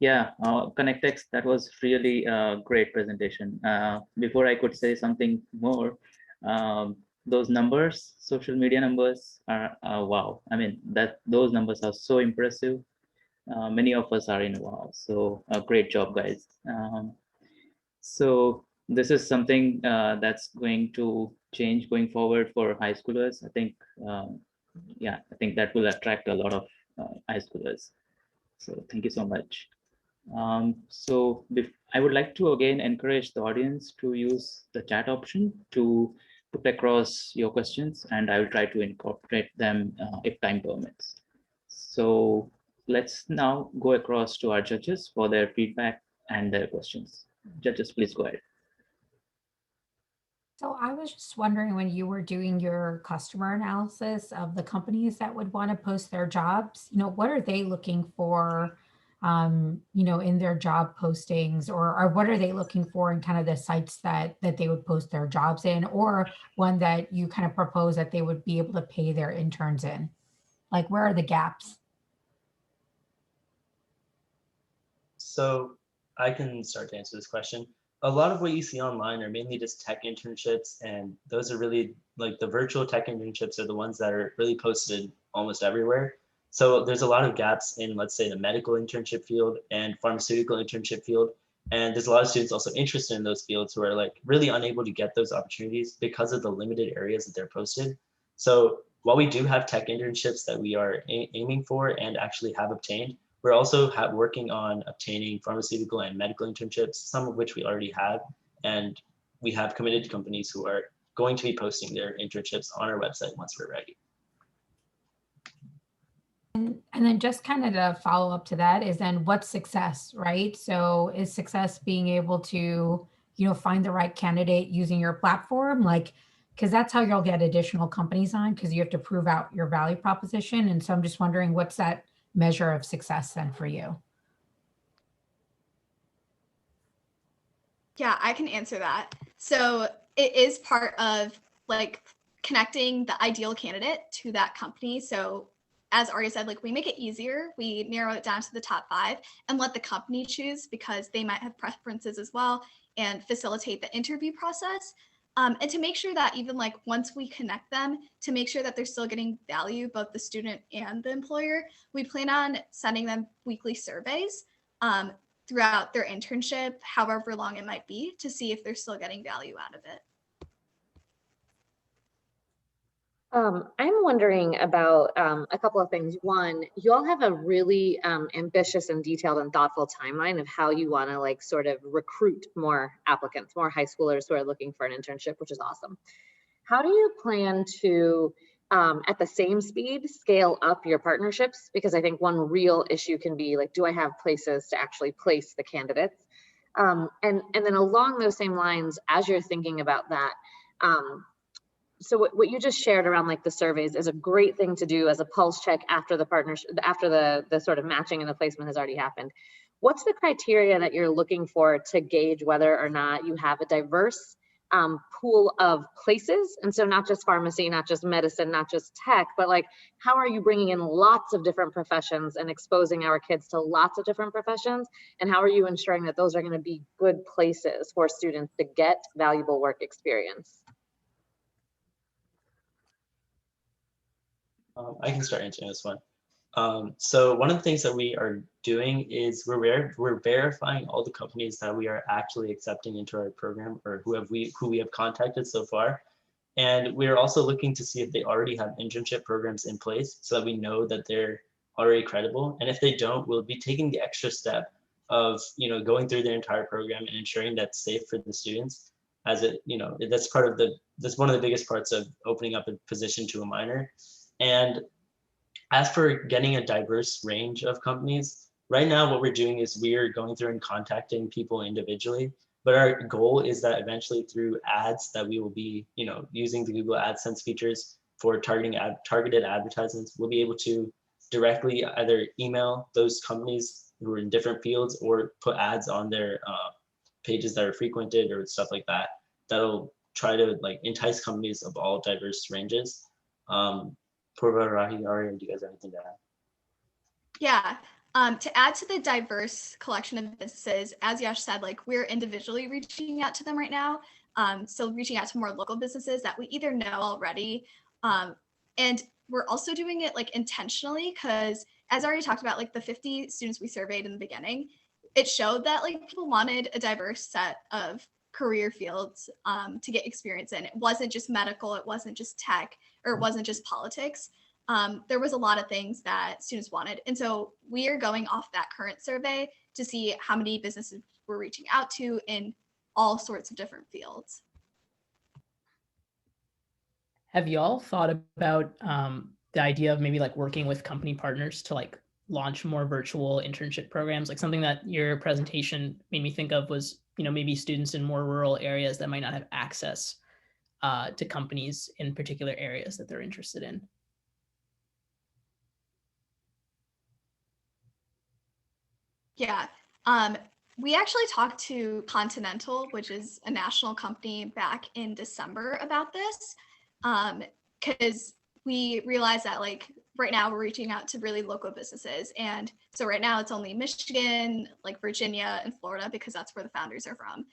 Yeah, Connectex, that was really a great presentation. Before I could say something more, those numbers, social media numbers are wow. I mean, those numbers are so impressive. Many of us are in wow. So great job, guys. So this is something that's going to change going forward for high schoolers. I think, yeah, I think that will attract a lot of high schoolers. So thank you so much. So I would like to again encourage the audience to use the chat option to put across your questions, and I will try to incorporate them if time permits. So let's now go across to our judges for their feedback and their questions. Judges, please go ahead. So I was just wondering, when you were doing your customer analysis of the companies that would want to post their jobs, what are they looking for, in their job postings, or what are they looking for in kind of the sites that they would post their jobs in, or one that you kind of propose that they would be able to pay their interns in? Like, where are the gaps? So I can start to answer this question. A lot of what you see online are mainly just tech internships, and those are really like the virtual tech internships are the ones that are really posted almost everywhere. So there's a lot of gaps in, let's say, the medical internship field and pharmaceutical internship field. And there's a lot of students also interested in those fields who are like really unable to get those opportunities because of the limited areas that they're posted. So while we do have tech internships that we are aiming for and actually have obtained, we're also working on obtaining pharmaceutical and medical internships, some of which we already have. And we have committed companies who are going to be posting their internships on our website once we're ready. And then just kind of to follow up to that is then what's success, right? So is success being able to, find the right candidate using your platform? Like, because that's how you'll get additional companies on, because you have to prove out your value proposition. And so I'm just wondering, what's that measure of success then for you? Yeah, I can answer that. So it is part of like connecting the ideal candidate to that company. So as Arya said, like we make it easier. We narrow it down to the top 5 and let the company choose because they might have preferences as well, and facilitate the interview process. And to make sure that even like once we connect them, to make sure that they're still getting value, both the student and the employer, we plan on sending them weekly surveys throughout their internship, however long it might be, to see if they're still getting value out of it. I'm wondering about a couple of things. One, you all have a really ambitious and detailed and thoughtful timeline of how you want to like sort of recruit more applicants, more high schoolers who are looking for an internship, which is awesome. How do you plan to, at the same speed, scale up your partnerships? Because I think one real issue can be like, do I have places to actually place the candidates? And then along those same lines, as you're thinking about that, so what you just shared around like the surveys is a great thing to do as a pulse check after the partnership, after the sort of matching and the placement has already happened. What's the criteria that you're looking for to gauge whether or not you have a diverse pool of places? And so not just pharmacy, not just medicine, not just tech, but like, how are you bringing in lots of different professions and exposing our kids to lots of different professions? And how are you ensuring that those are going to be good places for students to get valuable work experience? I can start answering this one. So one of the things that we are doing is we're verifying all the companies that we are actually accepting into our program, or who we have contacted so far. And we're also looking to see if they already have internship programs in place so that we know that they're already credible. And if they don't, we'll be taking the extra step of going through their entire program and ensuring that's safe for the students, as it that's one of the biggest parts of opening up a position to a minor. And as for getting a diverse range of companies, right now what we're doing is we're going through and contacting people individually. But our goal is that eventually through ads that we will be, using the Google AdSense features for targeted advertisements, we'll be able to directly either email those companies who are in different fields or put ads on their pages that are frequented or stuff like that. That'll try to like entice companies of all diverse ranges. Purva, Rahi, Arya, do you guys have anything to add? Yeah, to add to the diverse collection of businesses, as Yash said, like we're individually reaching out to them right now. So reaching out to more local businesses that we either know already. And we're also doing it like intentionally because as I already talked about, like the 50 students we surveyed in the beginning, it showed that like people wanted a diverse set of career fields to get experience in. It wasn't just medical, it wasn't just tech, or it wasn't just politics. There was a lot of things that students wanted. And so we are going off that current survey to see how many businesses we're reaching out to in all sorts of different fields. Have y'all thought about the idea of maybe like working with company partners to like launch more virtual internship programs? Like something that your presentation made me think of was, maybe students in more rural areas that might not have access to companies in particular areas that they're interested in. Yeah, we actually talked to Continental, which is a national company, back in December about this, because we realized that like right now we're reaching out to really local businesses. And so right now it's only Michigan, like Virginia and Florida, because that's where the founders are from.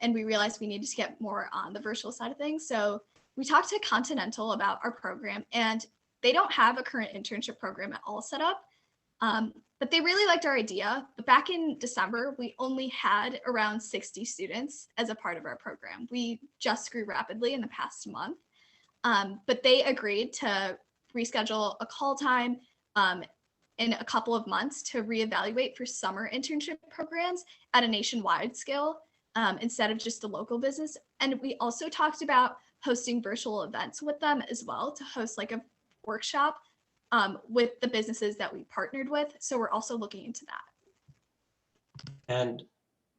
And we realized we needed to get more on the virtual side of things. So we talked to Continental about our program, and they don't have a current internship program at all set up. But they really liked our idea. But back in December, we only had around 60 students as a part of our program. We just grew rapidly in the past month. But they agreed to reschedule a call time in a couple of months to reevaluate for summer internship programs at a nationwide scale instead of just a local business. And we also talked about hosting virtual events with them as well, to host like a workshop with the businesses that we partnered with. So we're also looking into that. And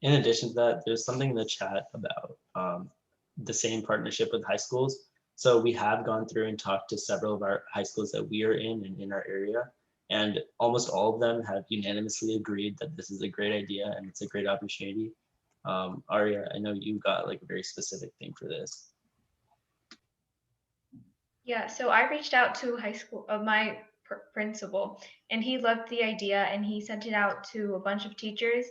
in addition to that, there's something in the chat about the same partnership with high schools. So we have gone through and talked to several of our high schools that we are in and in our area. And almost all of them have unanimously agreed that this is a great idea and it's a great opportunity. Aria, I know you got like a very specific thing for this. Yeah, so I reached out to my principal, and he loved the idea, and he sent it out to a bunch of teachers,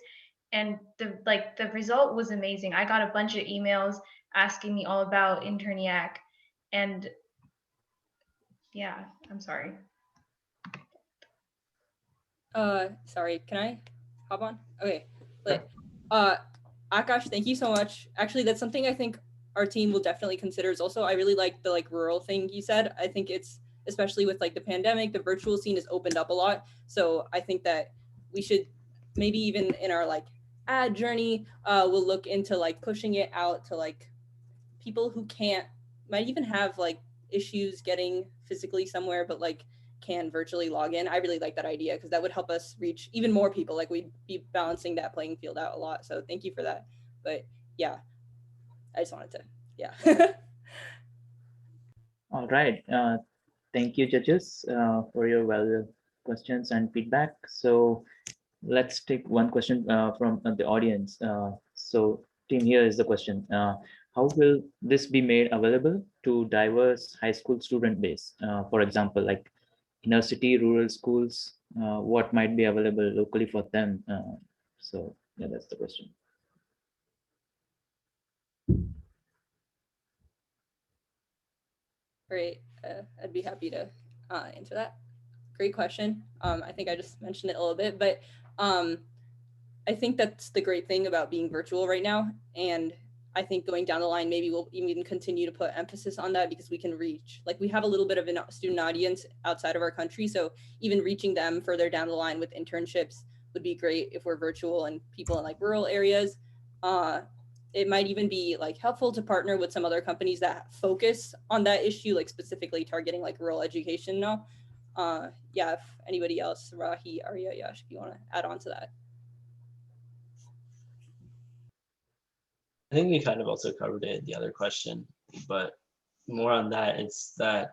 and the result was amazing. I got a bunch of emails asking me all about Interniac, and yeah, I'm sorry. Sorry, can I hop on? Okay, Akash, thank you so much. Actually, that's something I think our team will definitely consider. Is also, I really like the rural thing you said. I think it's, especially with the pandemic, the virtual scene has opened up a lot. So I think that we should maybe even in our ad journey, we'll look into pushing it out to people who might even have issues getting physically somewhere, but can virtually log in. I really like that idea because that would help us reach even more people. We'd be balancing that playing field out a lot. So thank you for that. But yeah, I just wanted to, yeah. All right. Thank you, judges, for your valuable questions and feedback. So let's take one question from the audience. So team, here is the question. How will this be made available to diverse high school student base? For example, inner city, rural schools, what might be available locally for them? So yeah, that's the question. Great. I'd be happy to answer that. Great question. I think I just mentioned it a little bit, but I think that's the great thing about being virtual right now. And I think going down the line, maybe we'll even continue to put emphasis on that because we can reach, we have a little bit of a student audience outside of our country. So even reaching them further down the line with internships would be great if we're virtual and people in rural areas. It might even be helpful to partner with some other companies that focus on that issue, specifically targeting rural education now. Yeah, if anybody else, Rahi, Arya, Yash, if you want to add on to that. I think we kind of also covered it in the other question, but more on that, it's that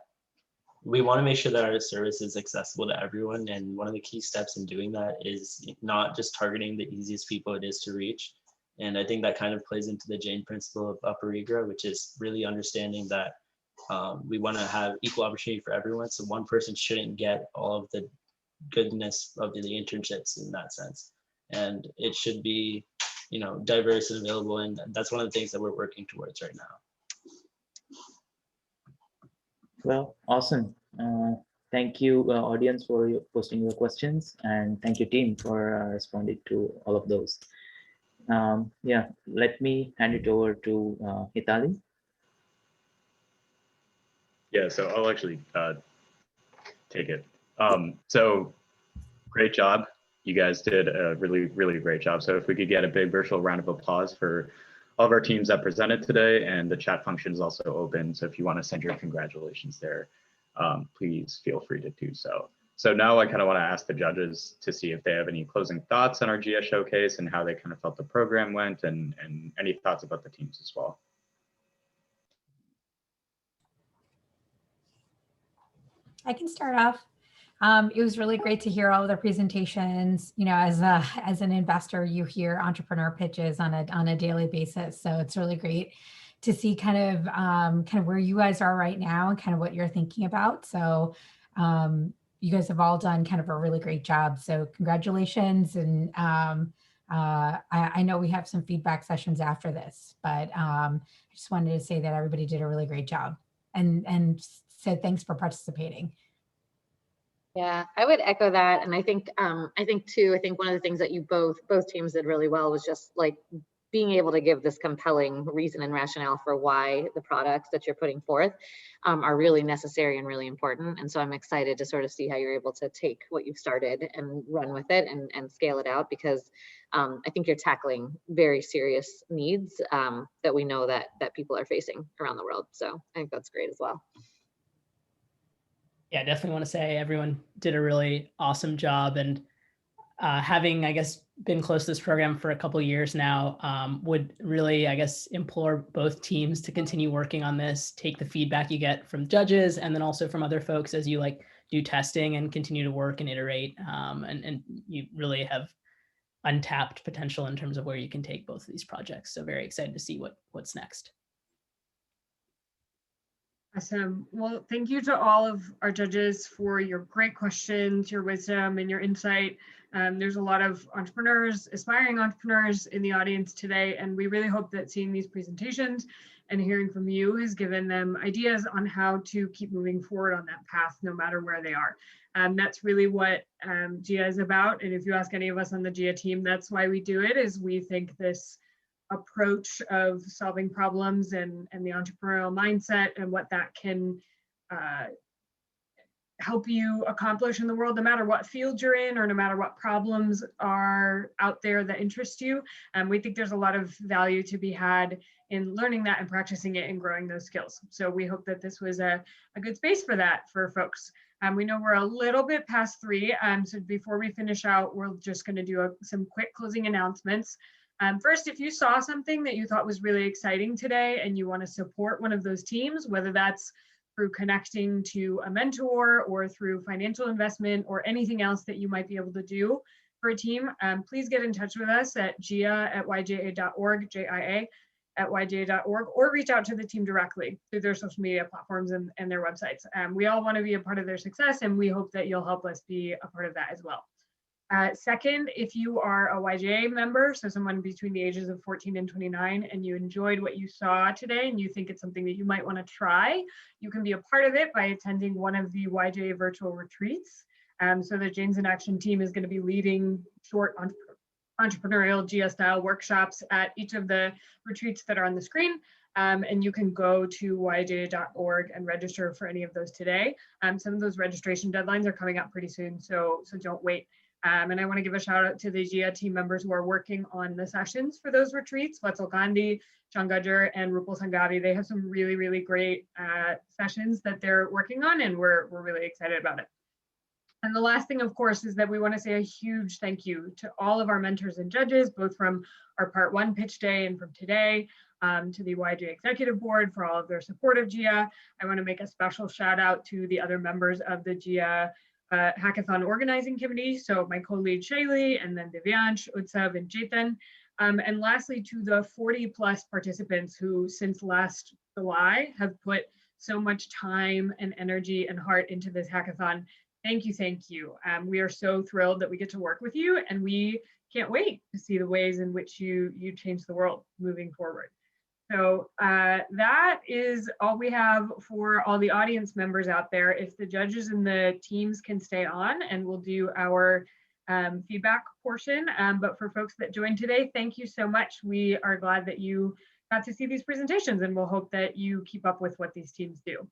we want to make sure that our service is accessible to everyone. And one of the key steps in doing that is not just targeting the easiest people it is to reach. And I think that kind of plays into the Jain principle of Upper Egra, which is really understanding that we want to have equal opportunity for everyone. So one person shouldn't get all of the goodness of the internships in that sense. And it should be, diverse and available. And that's one of the things that we're working towards right now. Well, awesome. Thank you, audience, for posting your questions. And thank you, team, for responding to all of those. Yeah, let me hand it over to Hitali. Yeah, so I'll actually take it. So great job. You guys did a really, really great job. So if we could get a big virtual round of applause for all of our teams that presented today, and the chat function is also open. So if you want to send your congratulations there, please feel free to do so. So now I kind of want to ask the judges to see if they have any closing thoughts on our GS showcase and how they kind of felt the program went, and any thoughts about the teams as well. I can start off. It was really great to hear all of the presentations. As an investor, you hear entrepreneur pitches on a daily basis. So it's really great to see kind of where you guys are right now and kind of what you're thinking about. So you guys have all done kind of a really great job. So congratulations. And I know we have some feedback sessions after this, but I just wanted to say that everybody did a really great job and said thanks for participating. Yeah, I would echo that. And I think one of the things that you both teams did really well was just being able to give this compelling reason and rationale for why the products that you're putting forth are really necessary and really important. And so I'm excited to sort of see how you're able to take what you've started and run with it and scale it out, because I think you're tackling very serious needs that we know that people are facing around the world. So I think that's great as well. Yeah, definitely want to say everyone did a really awesome job, and having, I guess, been close to this program for a couple of years now. Would really, I guess, implore both teams to continue working on this, take the feedback you get from judges and then also from other folks as you like do testing and continue to work and iterate. And you really have untapped potential in terms of where you can take both of these projects. So very excited to see what's next. Awesome. Well, thank you to all of our judges for your great questions, your wisdom, and your insight. There's a lot of entrepreneurs, aspiring entrepreneurs in the audience today, and we really hope that seeing these presentations and hearing from you has given them ideas on how to keep moving forward on that path, no matter where they are. That's really what GIA is about. And if you ask any of us on the GIA team, that's why we do it, is we think this approach of solving problems and the entrepreneurial mindset and what that can help you accomplish in the world, no matter what field you're in or no matter what problems are out there that interest you. We think there's a lot of value to be had in learning that and practicing it and growing those skills. So we hope that this was a good space for that for folks. We know we're a little bit past 3. So before we finish out, we're just going to do some quick closing announcements. First, if you saw something that you thought was really exciting today and you want to support one of those teams, whether that's through connecting to a mentor or through financial investment or anything else that you might be able to do for a team, please get in touch with us at gia@yja.org, GIA@yja.org, or reach out to the team directly through their social media platforms and their websites. We all want to be a part of their success, and we hope that you'll help us be a part of that as well. Second, if you are a YJA member, so someone between the ages of 14 and 29, and you enjoyed what you saw today and you think it's something that you might want to try, you can be a part of it by attending one of the YJA virtual retreats. So the Jains in Action team is going to be leading short entrepreneurial GIA-style workshops at each of the retreats that are on the screen. And you can go to yja.org and register for any of those today. Some of those registration deadlines are coming up pretty soon, so don't wait. And I want to give a shout out to the GIA team members who are working on the sessions for those retreats, Vatsal Gandhi, Sean Gudger, and Rupal Sanghavi. They have some really, really great sessions that they're working on, and we're really excited about it. And the last thing, of course, is that we want to say a huge thank you to all of our mentors and judges, both from our Part 1 pitch day and from today, to the YJA Executive Board for all of their support of GIA. I want to make a special shout out to the other members of the GIA Hackathon Organizing Committee, so my co-lead Shaylee, and then Divyansh, Utsav, and Jaitan. And lastly, to the 40 plus participants who since last July have put so much time and energy and heart into this hackathon. Thank you, thank you. We are so thrilled that we get to work with you, and we can't wait to see the ways in which you change the world moving forward. So that is all we have for all the audience members out there. If the judges and the teams can stay on, and we'll do our feedback portion. But for folks that joined today, thank you so much. We are glad that you got to see these presentations, and we'll hope that you keep up with what these teams do.